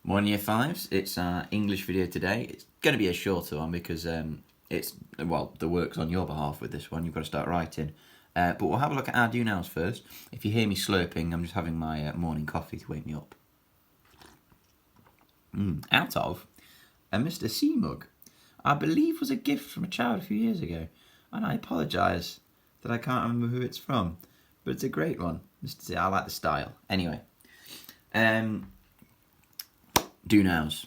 Morning Year 5s, it's our English video today. It's going to be a shorter one because the work's on your behalf with this one. You've got to start writing. But we'll have a look at our do nows first. If you hear me slurping, I'm just having my morning coffee to wake me up. Out of a Mr. C mug, I believe was a gift from a child a few years ago. And I apologise that I can't remember who it's from. But it's a great one. Mr. C, I like the style. Anyway. Do nows.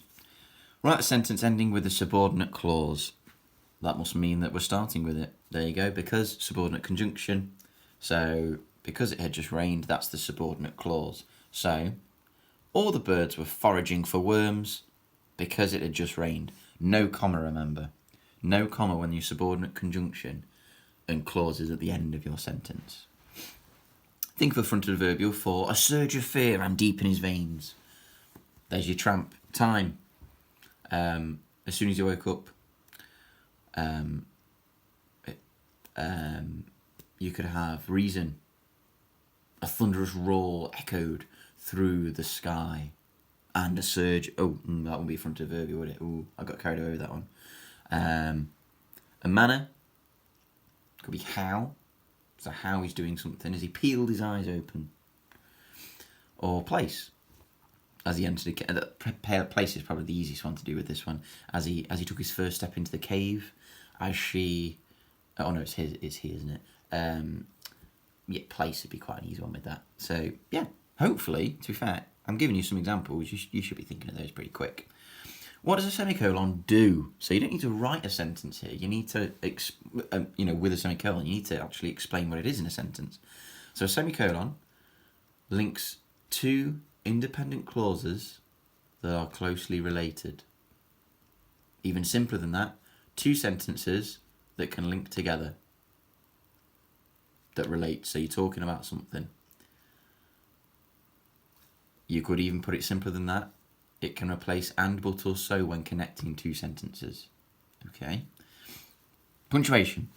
Write a sentence ending with a subordinate clause. That must mean that we're starting with it. There you go, because subordinate conjunction. So, because it had just rained, that's the subordinate clause. So, all the birds were foraging for worms because it had just rained. No comma, remember. No comma when your subordinate conjunction and clauses at the end of your sentence. Think of a fronted adverbial for a surge of fear ran deep in his veins. There's your tramp. Time. As soon as you woke up, you could have reason. A thunderous roar echoed through the sky. And a surge. Oh, that wouldn't be a fronted adverbial, would it? Ooh, I got carried away with that one. A manner. Could be how. So how he's doing something as he peeled his eyes open. Or place. As he entered the place is probably the easiest one to do with this one. As he took his first step into the cave, as she, oh no, it's he, isn't it? Place would be quite an easy one with that. So yeah, hopefully, to be fair, I'm giving you some examples. You should be thinking of those pretty quick. What does a semicolon do? So you don't need to write a sentence here. You need to, with a semicolon, you need to actually explain what it is in a sentence. So a semicolon links two independent clauses that are closely related. Even simpler than that, two sentences that can link together, that relate. So you're talking about something. You could even put it simpler than that. It can replace and, but, or so when connecting two sentences. Okay. Punctuation.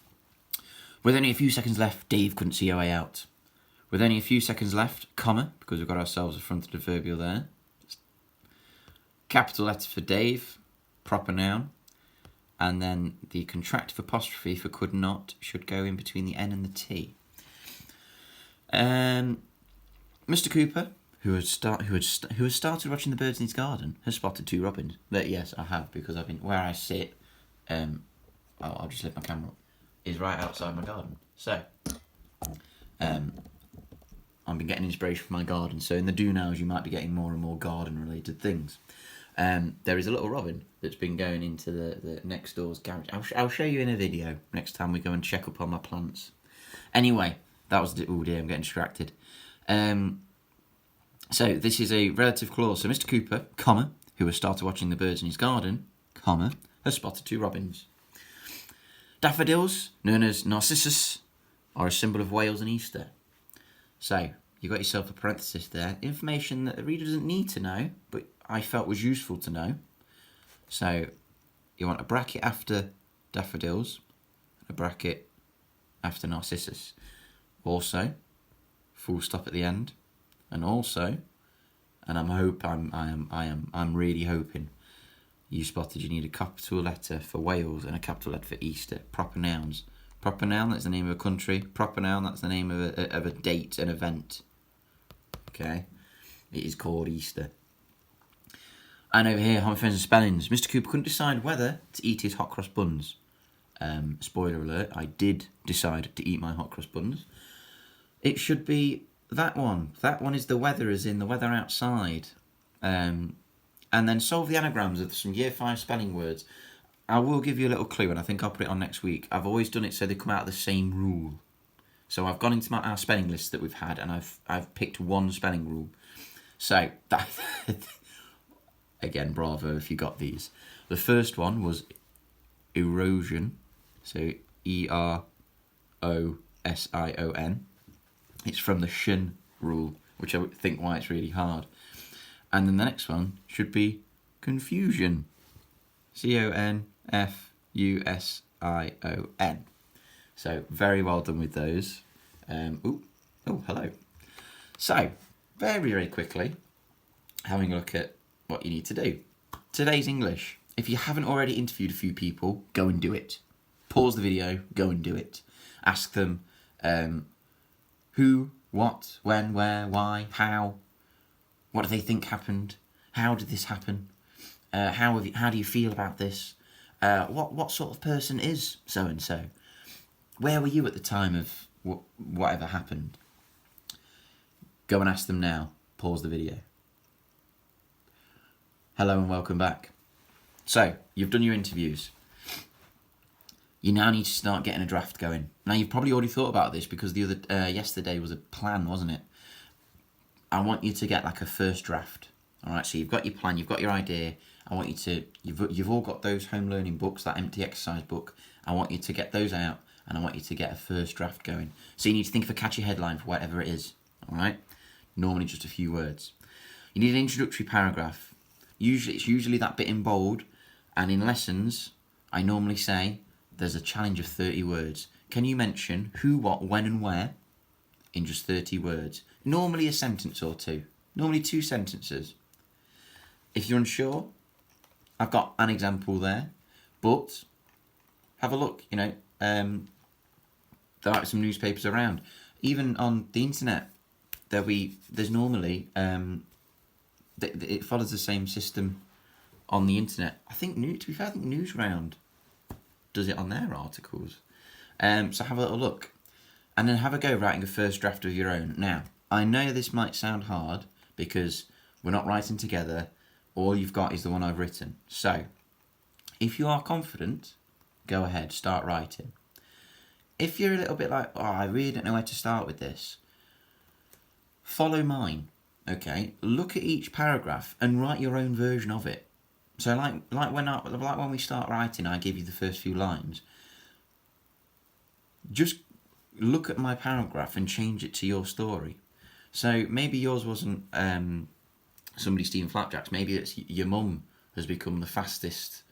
With only a few seconds left, Dave couldn't see a way out. With only a few seconds left, comma, because we've got ourselves a fronted adverbial there. Capital letter for Dave, proper noun. And then the contractive apostrophe for could not should go in between the N and the T. Mr. Cooper, who has started watching the birds in his garden, has spotted two robins. Yes, I have, because I've been where I sit. I'll just lift my camera up. Is right outside my garden. So, I've been getting inspiration from my garden. So in the do nows, you might be getting more and more garden-related things. There is a little robin that's been going into the next door's garage. I'll show you in a video next time we go and check up on my plants. Anyway, that was oh dear, I'm getting distracted. So this is a relative clause. So Mr. Cooper, comma, who has started watching the birds in his garden, comma, has spotted two robins. Daffodils, known as narcissus, are a symbol of Wales and Easter. So, you got yourself a parenthesis there. Information that the reader doesn't need to know, but I felt was useful to know. So, you want a bracket after daffodils, a bracket after narcissus. Also, full stop at the end, and also, and I'm really hoping you spotted you need a capital letter for Wales and a capital letter for Easter. Proper nouns. Proper noun, that's the name of a country. Proper noun, that's the name of a date, an event. Okay? It is called Easter. And over here, homophones and spellings. Mr. Cooper couldn't decide whether to eat his hot cross buns. Spoiler alert, I did decide to eat my hot cross buns. It should be that one. That one is the weather, as in the weather outside. And then solve the anagrams of some Year 5 spelling words. I will give you a little clue, and I think I'll put it on next week. I've always done it so they come out of the same rule. So I've gone into our spelling list that we've had, and I've picked one spelling rule. So, that again, bravo if you got these. The first one was erosion, so E-R-O-S-I-O-N. It's from the shun rule, which I think why it's really hard. And then the next one should be confusion. C-O-N-F-U-S-I-O-N. So, very well done with those. Hello. So, very, very quickly, having a look at what you need to do. Today's English. If you haven't already interviewed a few people, go and do it. Pause the video, go and do it. Ask them who, what, when, where, why, how. What do they think happened? How did this happen? How do you feel about this? What sort of person is so and so? Where were you at the time of whatever happened? Go and ask them now. Pause the video. Hello and welcome back. So, you've done your interviews. You now need to start getting a draft going. Now, you've probably already thought about this because yesterday was a plan, wasn't it? I want you to get like a first draft. All right, so you've got your plan, you've got your idea. I want you to, you've all got those home learning books, that empty exercise book. I want you to get those out and I want you to get a first draft going. So you need to think of a catchy headline for whatever it is. All right, normally just a few words. You need an introductory paragraph. It's usually that bit in bold, and in lessons, I normally say there's a challenge of 30 words. Can you mention who, what, when, and where in just 30 words? Normally a sentence or two. Normally 2 sentences. If you're unsure, I've got an example there, but have a look. You know, there are some newspapers around. Even on the internet, there's normally it follows the same system on the internet. I think Newsround does it on their articles. So have a little look, and then have a go writing a first draft of your own. Now, I know this might sound hard because we're not writing together. All you've got is the one I've written. So, if you are confident, go ahead, start writing. If you're a little bit like, I really don't know where to start with this, follow mine. Okay, look at each paragraph and write your own version of it. So like when we start writing, I give you the first few lines. Just look at my paragraph and change it to your story. So maybe yours wasn't somebody stealing flapjacks. Maybe it's your mum has become the fastest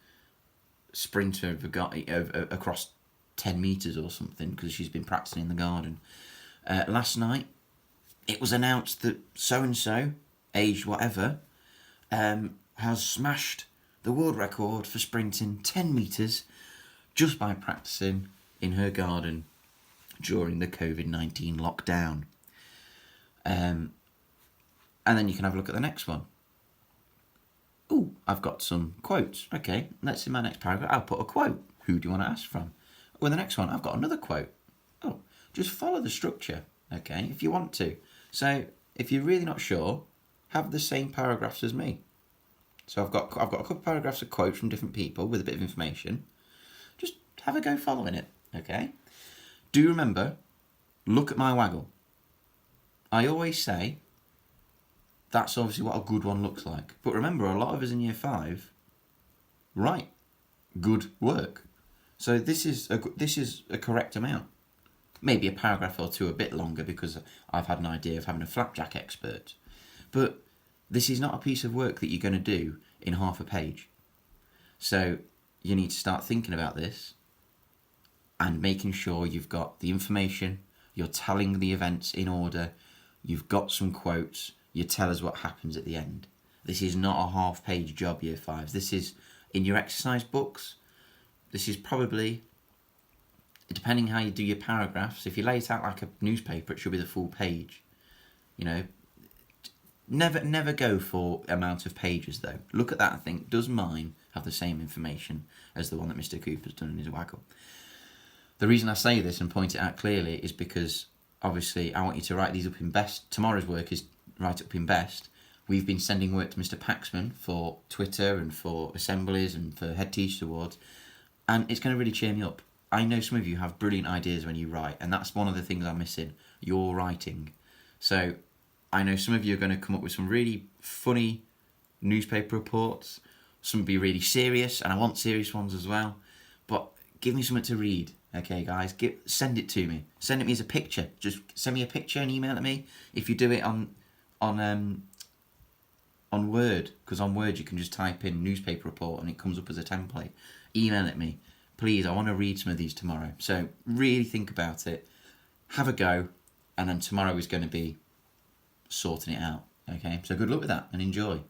sprinter across 10 metres or something because she's been practicing in the garden. Last night, it was announced that so-and-so, aged whatever, has smashed the world record for sprinting 10 metres just by practicing in her garden during the COVID-19 lockdown. And then you can have a look at the next one. Oh, I've got some quotes. Okay, let's in my next paragraph, I'll put a quote. Who do you want to ask from? Or the next one, I've got another quote. Oh, just follow the structure, okay, if you want to. So if you're really not sure, have the same paragraphs as me. So I've got a couple of paragraphs of quotes from different people with a bit of information. Just have a go following it, okay? Do remember, look at my waggle. I always say that's obviously what a good one looks like. But remember, a lot of us in year 5 write good work. So this is a correct amount. Maybe a paragraph or two a bit longer because I've had an idea of having a flapjack expert. But this is not a piece of work that you're going to do in half a page. So you need to start thinking about this and making sure you've got the information, you're telling the events in order, you've got some quotes, you tell us what happens at the end. This is not a half-page job, year 5s. This is, in your exercise books, this is probably, depending how you do your paragraphs, if you lay it out like a newspaper, it should be the full page. You know, never go for amount of pages, though. Look at that and think, does mine have the same information as the one that Mr. Cooper's done in his waggle? The reason I say this and point it out clearly is because, obviously, I want you to write these up in best. Tomorrow's work is write up in best. We've been sending work to Mr. Paxman for Twitter and for assemblies and for Head Teachers Awards, and it's going to really cheer me up. I know some of you have brilliant ideas when you write, and that's one of the things I'm missing, your writing. So I know some of you are going to come up with some really funny newspaper reports. Some will be really serious, and I want serious ones as well. But give me something to read, okay, guys? Send it to me. Send it me as a picture. Just send me a picture and email it me. If you do it on Word, because on Word you can just type in newspaper report and it comes up as a template. Email it me. Please, I want to read some of these tomorrow. So really think about it. Have a go. And then tomorrow is going to be sorting it out. Okay? So good luck with that and enjoy.